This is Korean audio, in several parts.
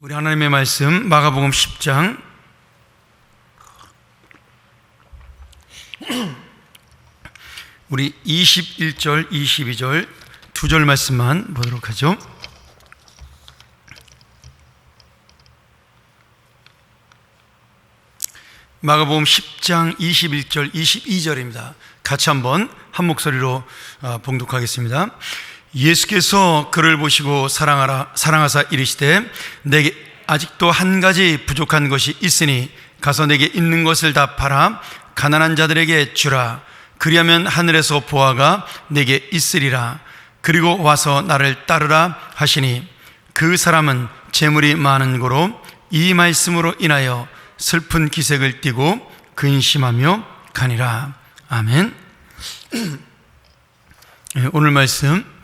우리 하나님의 말씀 마가복음 10장 우리 21절, 22절 두 절 말씀만 보도록 하죠. 마가복음 10장 21절, 22절입니다. 같이 한번 한 목소리로 봉독하겠습니다. 예수께서 그를 보시고 사랑하사 이르시되 내게 아직도 한 가지 부족한 것이 있으니 가서 내게 있는 것을 다 팔아 가난한 자들에게 주라. 그리하면 하늘에서 보화가 내게 있으리라. 그리고 와서 나를 따르라 하시니 그 사람은 재물이 많은 고로 이 말씀으로 인하여 슬픈 기색을 띠고 근심하며 가니라. 아멘. 오늘 말씀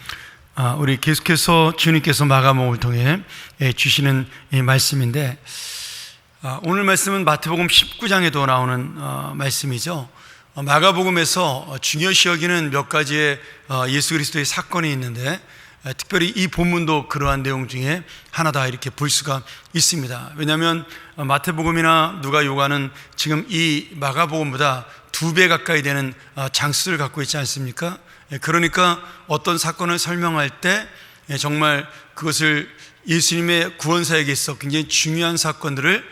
우리 계속해서 주님께서 마가복음을 통해 주시는 말씀인데, 오늘 말씀은 마태복음 19장에도 나오는 말씀이죠. 마가복음에서 중요시 여기는 몇 가지의 예수 그리스도의 사건이 있는데, 특별히 이 본문도 그러한 내용 중에 하나다 이렇게 볼 수가 있습니다. 왜냐하면 마태복음이나 누가요가는 지금 이 마가복음보다 2배 가까이 되는 장수를 갖고 있지 않습니까? 그러니까 어떤 사건을 설명할 때 정말 그것을 예수님의 구원사역에 있어 굉장히 중요한 사건들을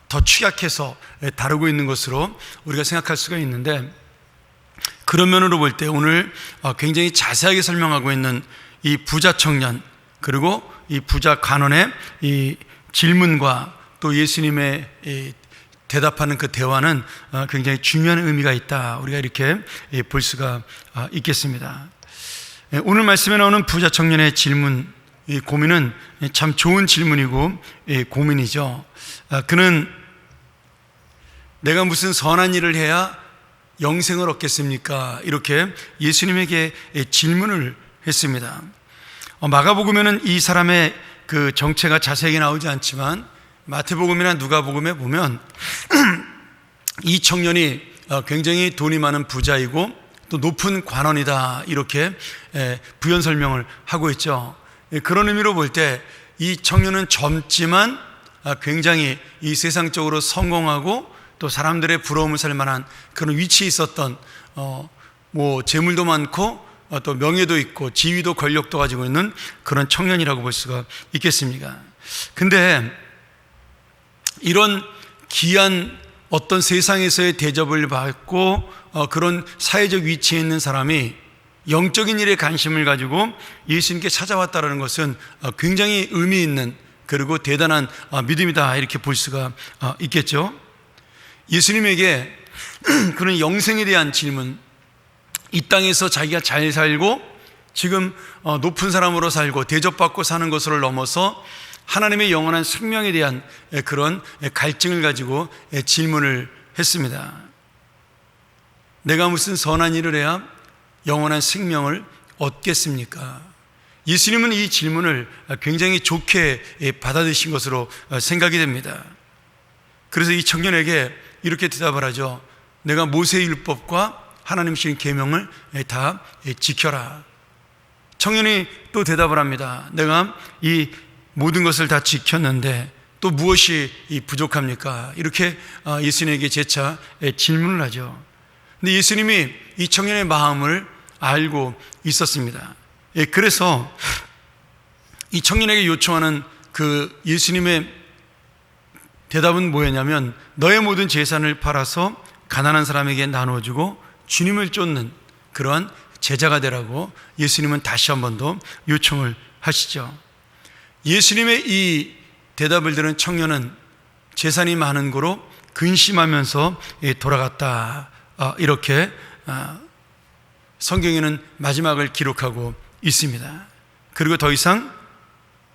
더 축약해서 다루고 있는 것으로 우리가 생각할 수가 있는데, 그런 면으로 볼 때 오늘 굉장히 자세하게 설명하고 있는 이 부자 청년, 그리고 이 부자 간원의 이 질문과 또 예수님의 대답하는 그 대화는 굉장히 중요한 의미가 있다, 우리가 이렇게 볼 수가 있겠습니다. 오늘 말씀에 나오는 부자 청년의 질문, 이 고민은 참 좋은 질문이고 고민이죠. 그는 내가 무슨 선한 일을 해야 영생을 얻겠습니까? 이렇게 예수님에게 질문을 했습니다. 마가복음에는 이 사람의 그 정체가 자세하게 나오지 않지만 마태복음이나 누가복음에 보면 이 청년이 굉장히 돈이 많은 부자이고 또 높은 관원이다, 이렇게 부연 설명을 하고 있죠. 그런 의미로 볼 때 이 청년은 젊지만 굉장히 이 세상적으로 성공하고 또 사람들의 부러움을 살 만한 그런 위치에 있었던 재물도 많고 또 명예도 있고 지위도 권력도 가지고 있는 그런 청년이라고 볼 수가 있겠습니까? 근데 이런 귀한 어떤 세상에서의 대접을 받고 그런 사회적 위치에 있는 사람이 영적인 일에 관심을 가지고 예수님께 찾아왔다는 것은 굉장히 의미 있는 그리고 대단한 믿음이다, 이렇게 볼 수가 있겠죠. 예수님에게 그런 영생에 대한 질문, 이 땅에서 자기가 잘 살고 지금 높은 사람으로 살고 대접받고 사는 것을 넘어서 하나님의 영원한 생명에 대한 그런 갈증을 가지고 질문을 했습니다. 내가 무슨 선한 일을 해야 영원한 생명을 얻겠습니까? 예수님은 이 질문을 굉장히 좋게 받아들이신 것으로 생각이 됩니다. 그래서 이 청년에게 이렇게 대답을 하죠. 내가 모세의 율법과 하나님 주신 계명을 다 지켜라. 청년이 또 대답을 합니다. 내가 이 모든 것을 다 지켰는데 또 무엇이 부족합니까? 이렇게 예수님에게 재차 질문을 하죠. 근데 예수님이 이 청년의 마음을 알고 있었습니다. 그래서 이 청년에게 요청하는 그 예수님의 대답은 뭐였냐면, 너의 모든 재산을 팔아서 가난한 사람에게 나눠주고 주님을 쫓는 그러한 제자가 되라고 예수님은 다시 한 번 더 요청을 하시죠. 예수님의 이 대답을 들은 청년은 재산이 많은 고로 근심하면서 돌아갔다, 이렇게 성경에는 마지막을 기록하고 있습니다. 그리고 더 이상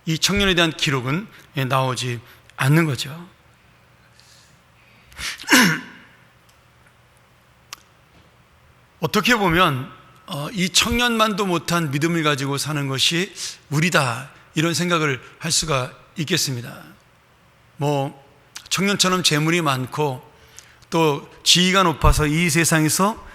이 청년에 대한 기록은 나오지 않는 거죠. 어떻게 보면 이 청년만도 못한 믿음을 가지고 사는 것이 우리다, 이런 생각을 할 수가 있겠습니다. 청년처럼 재물이 많고 또 지위가 높아서 이 세상에서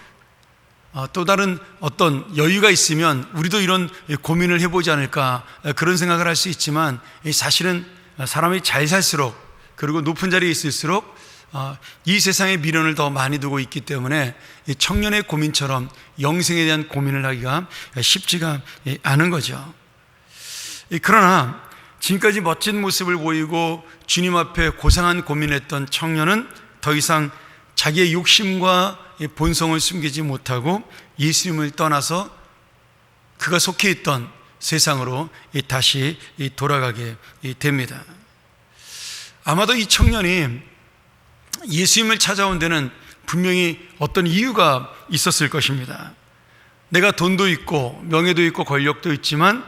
또 다른 어떤 여유가 있으면 우리도 이런 고민을 해보지 않을까, 그런 생각을 할 수 있지만 사실은 사람이 잘 살수록, 그리고 높은 자리에 있을수록 이 세상의 미련을 더 많이 두고 있기 때문에 청년의 고민처럼 영생에 대한 고민을 하기가 쉽지가 않은 거죠. 그러나 지금까지 멋진 모습을 보이고 주님 앞에 고상한 고민했던 청년은 더 이상 자기의 욕심과 본성을 숨기지 못하고 예수님을 떠나서 그가 속해 있던 세상으로 다시 돌아가게 됩니다. 아마도 이 청년이 예수님을 찾아온 데는 분명히 어떤 이유가 있었을 것입니다. 내가 돈도 있고 명예도 있고 권력도 있지만,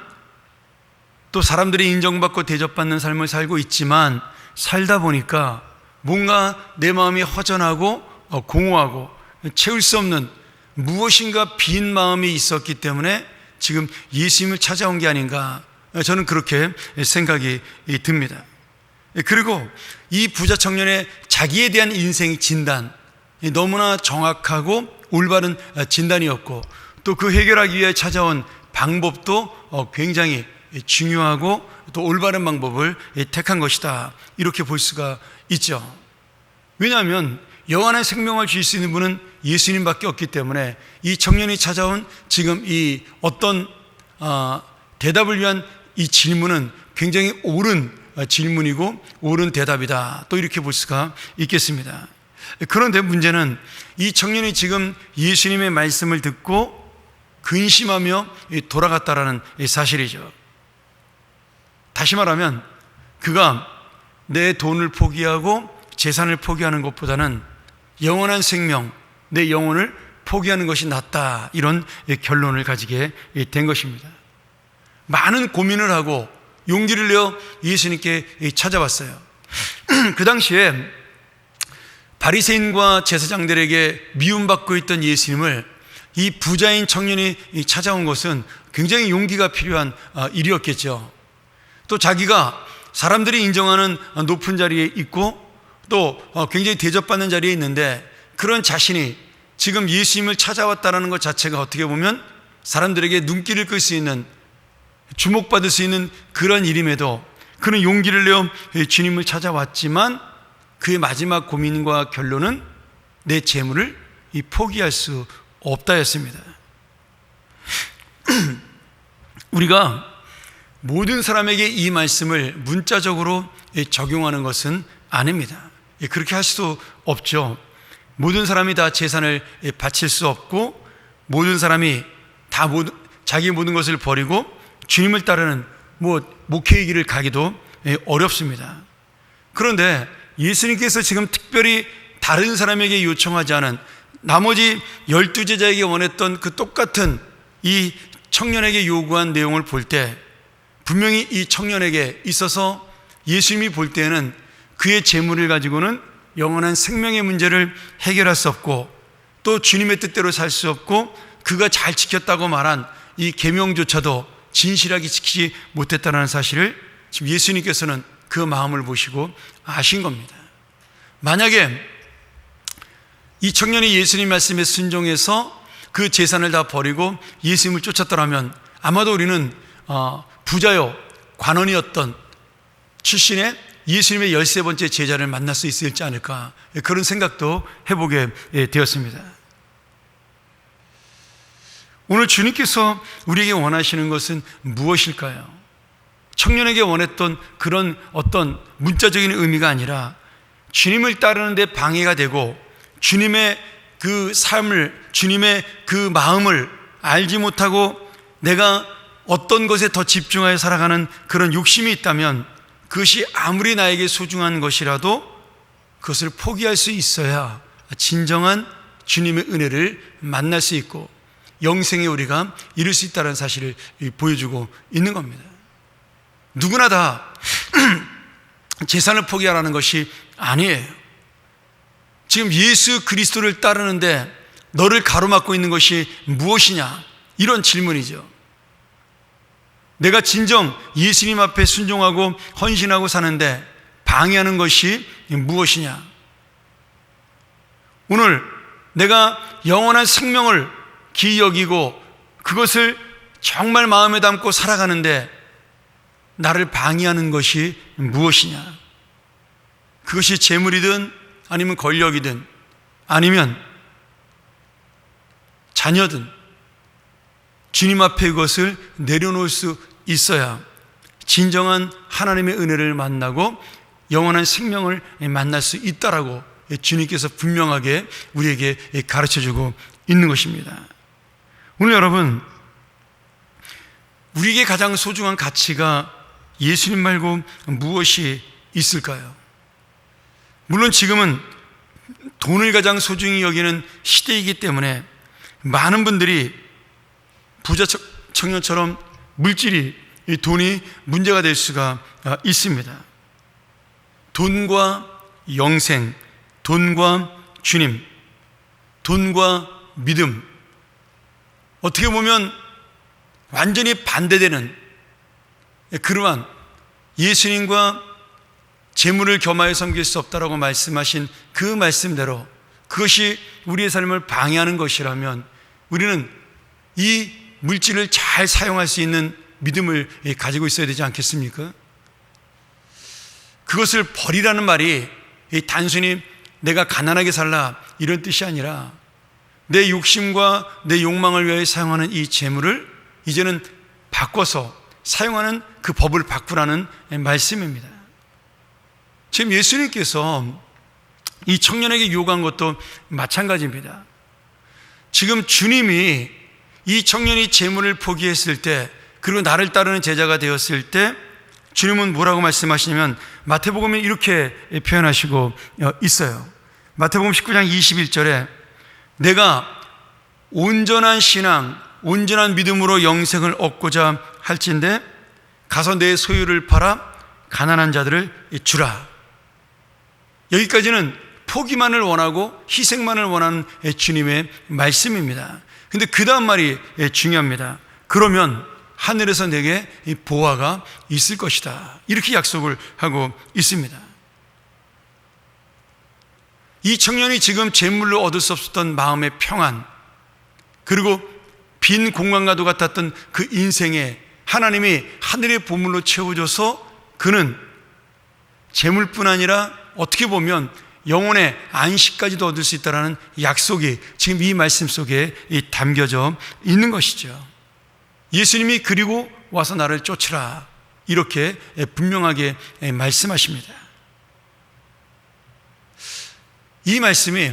또 사람들이 인정받고 대접받는 삶을 살고 있지만, 살다 보니까 뭔가 내 마음이 허전하고 공허하고 채울 수 없는 무엇인가 빈 마음이 있었기 때문에 지금 예수님을 찾아온 게 아닌가, 저는 그렇게 생각이 듭니다. 그리고 이 부자 청년의 자기에 대한 인생 진단, 너무나 정확하고 올바른 진단이었고, 또 그 해결하기 위해 찾아온 방법도 굉장히 중요하고 또 올바른 방법을 택한 것이다, 이렇게 볼 수가 있죠. 왜냐하면 영원한 생명을 주실 수 있는 분은 예수님밖에 없기 때문에 이 청년이 찾아온 지금 이 어떤 대답을 위한 이 질문은 굉장히 옳은 질문이고 옳은 대답이다, 또 이렇게 볼 수가 있겠습니다. 그런데 문제는 이 청년이 지금 예수님의 말씀을 듣고 근심하며 돌아갔다라는 사실이죠. 다시 말하면 그가 내 돈을 포기하고 재산을 포기하는 것보다는 영원한 생명, 내 영혼을 포기하는 것이 낫다, 이런 결론을 가지게 된 것입니다. 많은 고민을 하고 용기를 내어 예수님께 찾아왔어요. 그 당시에 바리새인과 제사장들에게 미움받고 있던 예수님을 이 부자인 청년이 찾아온 것은 굉장히 용기가 필요한 일이었겠죠. 또 자기가 사람들이 인정하는 높은 자리에 있고 또 굉장히 대접받는 자리에 있는데, 그런 자신이 지금 예수님을 찾아왔다는 것 자체가 어떻게 보면 사람들에게 눈길을 끌 수 있는, 주목받을 수 있는 그런 일임에도 그는 용기를 내어 주님을 찾아왔지만, 그의 마지막 고민과 결론은 내 재물을 포기할 수 없다였습니다. 우리가 모든 사람에게 이 말씀을 문자적으로 적용하는 것은 아닙니다. 그렇게 할 수도 없죠. 모든 사람이 다 재산을 바칠 수 없고, 모든 사람이 다 자기 모든 것을 버리고 주님을 따르는 목회의 길을 가기도 어렵습니다. 그런데 예수님께서 지금 특별히 다른 사람에게 요청하지 않은 나머지 12제자에게 원했던 그 똑같은 이 청년에게 요구한 내용을 볼 때, 분명히 이 청년에게 있어서 예수님이 볼 때는 그의 재물을 가지고는 영원한 생명의 문제를 해결할 수 없고, 또 주님의 뜻대로 살 수 없고, 그가 잘 지켰다고 말한 이 계명조차도 진실하게 지키지 못했다는 사실을 지금 예수님께서는 그 마음을 보시고 아신 겁니다. 만약에 이 청년이 예수님 말씀에 순종해서 그 재산을 다 버리고 예수님을 쫓았더라면 아마도 우리는 부자요 관원이었던 출신의 예수님의 13번째 제자를 만날 수 있을지 않을까, 그런 생각도 해보게 되었습니다. 오늘 주님께서 우리에게 원하시는 것은 무엇일까요? 청년에게 원했던 그런 어떤 문자적인 의미가 아니라 주님을 따르는 데 방해가 되고 주님의 그 삶을, 주님의 그 마음을 알지 못하고 내가 어떤 것에 더 집중하여 살아가는 그런 욕심이 있다면, 그것이 아무리 나에게 소중한 것이라도 그것을 포기할 수 있어야 진정한 주님의 은혜를 만날 수 있고 영생에 우리가 이룰 수 있다는 사실을 보여주고 있는 겁니다. 누구나 다 재산을 포기하라는 것이 아니에요. 지금 예수 그리스도를 따르는데 너를 가로막고 있는 것이 무엇이냐, 이런 질문이죠. 내가 진정 예수님 앞에 순종하고 헌신하고 사는데 방해하는 것이 무엇이냐? 오늘 내가 영원한 생명을 귀히 여기고 그것을 정말 마음에 담고 살아가는데 나를 방해하는 것이 무엇이냐? 그것이 재물이든 아니면 권력이든 아니면 자녀든 주님 앞에 그것을 내려놓을 수 있어야 진정한 하나님의 은혜를 만나고 영원한 생명을 만날 수 있다라고 주님께서 분명하게 우리에게 가르쳐주고 있는 것입니다. 오늘 여러분, 우리에게 가장 소중한 가치가 예수님 말고 무엇이 있을까요? 물론 지금은 돈을 가장 소중히 여기는 시대이기 때문에 많은 분들이 부자 청년처럼 물질이, 이 돈이 문제가 될 수가 있습니다. 돈과 영생, 돈과 주님, 돈과 믿음, 어떻게 보면 완전히 반대되는 그러한 예수님과 재물을 겸하여 섬길 수 없다라고 말씀하신 그 말씀대로 그것이 우리의 삶을 방해하는 것이라면 우리는 이 물질을 잘 사용할 수 있는 믿음을 가지고 있어야 되지 않겠습니까? 그것을 버리라는 말이 단순히 내가 가난하게 살라 이런 뜻이 아니라 내 욕심과 내 욕망을 위하여 사용하는 이 재물을 이제는 바꿔서 사용하는 그 법을 바꾸라는 말씀입니다. 지금 예수님께서 이 청년에게 요구한 것도 마찬가지입니다. 지금 주님이 이 청년이 재물을 포기했을 때, 그리고 나를 따르는 제자가 되었을 때 주님은 뭐라고 말씀하시냐면 마태복음에 이렇게 표현하시고 있어요. 마태복음 19장 21절에 내가 온전한 신앙, 온전한 믿음으로 영생을 얻고자 할진대 가서 내 소유를 팔아 가난한 자들을 주라. 여기까지는 포기만을 원하고 희생만을 원하는 주님의 말씀입니다. 근데 그 다음 말이 중요합니다. 그러면 하늘에서 내게 이 보화가 있을 것이다. 이렇게 약속을 하고 있습니다. 이 청년이 지금 재물로 얻을 수 없었던 마음의 평안, 그리고 빈 공간과도 같았던 그 인생에 하나님이 하늘의 보물로 채워줘서 그는 재물뿐 아니라 어떻게 보면 영혼의 안식까지도 얻을 수 있다는 약속이 지금 이 말씀 속에 담겨져 있는 것이죠. 예수님이 그리고 와서 나를 쫓으라 이렇게 분명하게 말씀하십니다. 이 말씀이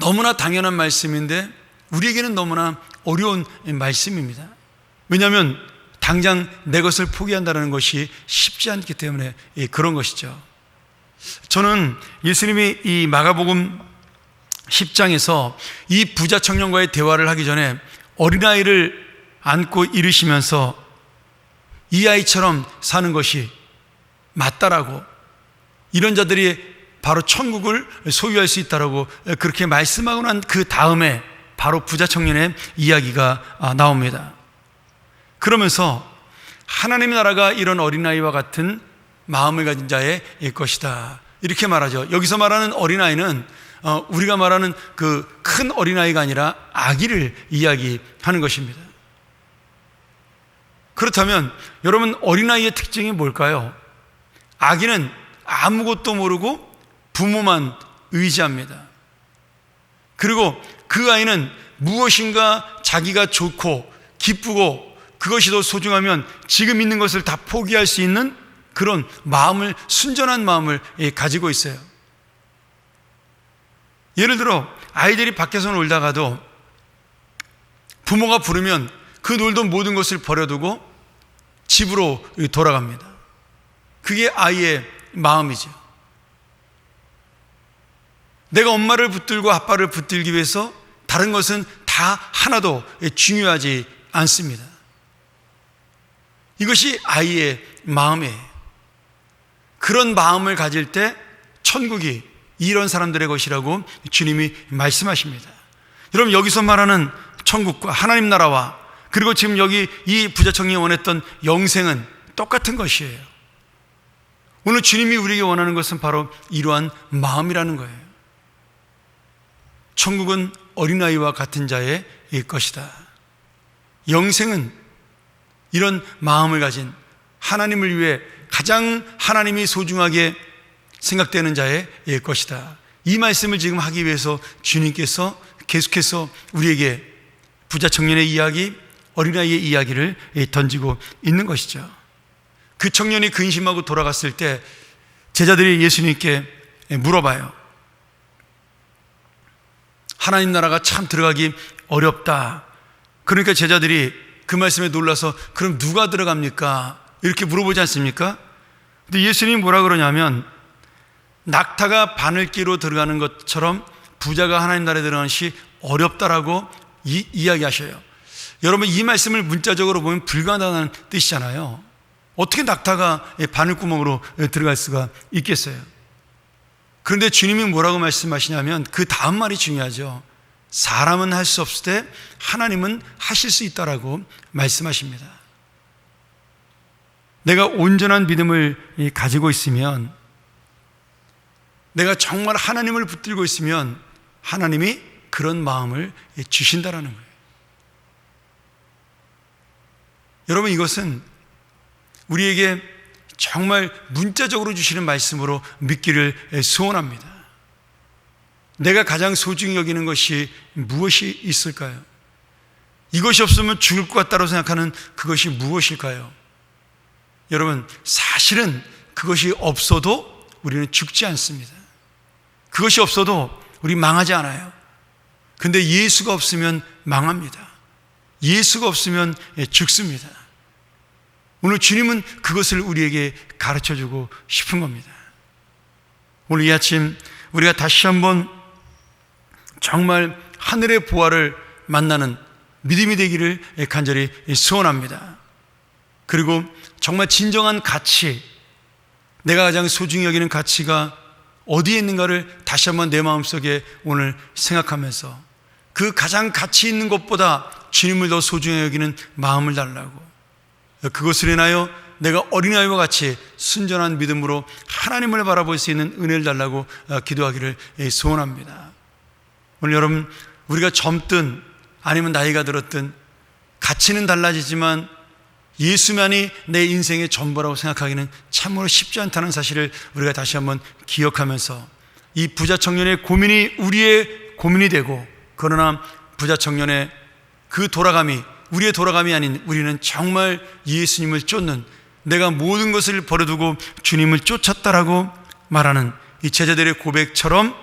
너무나 당연한 말씀인데 우리에게는 너무나 어려운 말씀입니다. 왜냐하면 당장 내 것을 포기한다는 것이 쉽지 않기 때문에 그런 것이죠. 저는 예수님이 이 마가복음 10장에서 이 부자 청년과의 대화를 하기 전에 어린아이를 안고 이르시면서 이 아이처럼 사는 것이 맞다라고, 이런 자들이 바로 천국을 소유할 수 있다라고 그렇게 말씀하고 난 그 다음에 바로 부자 청년의 이야기가 나옵니다. 그러면서 하나님의 나라가 이런 어린아이와 같은 마음을 가진 자의 것이다 이렇게 말하죠. 여기서 말하는 어린아이는 우리가 말하는 그 큰 어린아이가 아니라 아기를 이야기하는 것입니다. 그렇다면 여러분, 어린아이의 특징이 뭘까요? 아기는 아무것도 모르고 부모만 의지합니다. 그리고 그 아이는 무엇인가 자기가 좋고 기쁘고 그것이 더 소중하면 지금 있는 것을 다 포기할 수 있는 그런 마음을, 순전한 마음을 가지고 있어요. 예를 들어 아이들이 밖에서 놀다가도 부모가 부르면 그 놀던 모든 것을 버려두고 집으로 돌아갑니다. 그게 아이의 마음이죠. 내가 엄마를 붙들고 아빠를 붙들기 위해서 다른 것은 다 하나도 중요하지 않습니다. 이것이 아이의 마음이에요. 그런 마음을 가질 때 천국이 이런 사람들의 것이라고 주님이 말씀하십니다. 여러분, 여기서 말하는 천국과 하나님 나라와 그리고 지금 여기 이 부자 청년이 원했던 영생은 똑같은 것이에요. 오늘 주님이 우리에게 원하는 것은 바로 이러한 마음이라는 거예요. 천국은 어린아이와 같은 자의 것이다. 영생은 이런 마음을 가진 하나님을 위해 가장 하나님이 소중하게 생각되는 자의 것이다. 이 말씀을 지금 하기 위해서 주님께서 계속해서 우리에게 부자 청년의 이야기, 어린아이의 이야기를 던지고 있는 것이죠. 그 청년이 근심하고 돌아갔을 때 제자들이 예수님께 물어봐요. 하나님 나라가 참 들어가기 어렵다. 그러니까 제자들이 그 말씀에 놀라서 그럼 누가 들어갑니까? 이렇게 물어보지 않습니까? 근데 예수님이 뭐라 그러냐면 낙타가 바늘기로 들어가는 것처럼 부자가 하나님 나라에 들어가는 것이 어렵다라고 이야기하셔요. 여러분, 이 말씀을 문자적으로 보면 불가능하다는 뜻이잖아요. 어떻게 낙타가 바늘구멍으로 들어갈 수가 있겠어요? 그런데 주님이 뭐라고 말씀하시냐면 그 다음 말이 중요하죠. 사람은 할 수 없을 때 하나님은 하실 수 있다라고 말씀하십니다. 내가 온전한 믿음을 가지고 있으면, 내가 정말 하나님을 붙들고 있으면 하나님이 그런 마음을 주신다라는 거예요. 여러분, 이것은 우리에게 정말 문자적으로 주시는 말씀으로 믿기를 소원합니다. 내가 가장 소중히 여기는 것이 무엇이 있을까요? 이것이 없으면 죽을 것 같다고 생각하는 그것이 무엇일까요? 여러분, 사실은 그것이 없어도 우리는 죽지 않습니다. 그것이 없어도 우리 망하지 않아요. 근데 예수가 없으면 망합니다. 예수가 없으면 죽습니다. 오늘 주님은 그것을 우리에게 가르쳐주고 싶은 겁니다. 오늘 이 아침 우리가 다시 한번 정말 하늘의 보화를 만나는 믿음이 되기를 간절히 소원합니다. 그리고 정말 진정한 가치, 내가 가장 소중히 여기는 가치가 어디에 있는가를 다시 한번 내 마음속에 오늘 생각하면서 그 가장 가치 있는 것보다 주님을 더 소중히 여기는 마음을 달라고, 그것을 인하여 내가 어린아이와 같이 순전한 믿음으로 하나님을 바라볼 수 있는 은혜를 달라고 기도하기를 소원합니다. 오늘 여러분, 우리가 젊든 아니면 나이가 들었든 가치는 달라지지만 예수만이 내 인생의 전부라고 생각하기는 참으로 쉽지 않다는 사실을 우리가 다시 한번 기억하면서 이 부자 청년의 고민이 우리의 고민이 되고, 그러나 부자 청년의 그 돌아감이 우리의 돌아감이 아닌 우리는 정말 예수님을 쫓는, 내가 모든 것을 버려두고 주님을 쫓았다라고 말하는 이 제자들의 고백처럼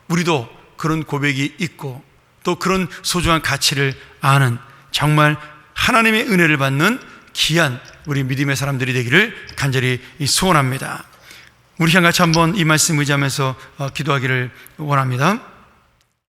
우리도 그런 고백이 있고 또 그런 소중한 가치를 아는 정말 하나님의 은혜를 받는 귀한 우리 믿음의 사람들이 되기를 간절히 소원합니다. 우리 같이 한번 이 말씀 의지하면서 기도하기를 원합니다.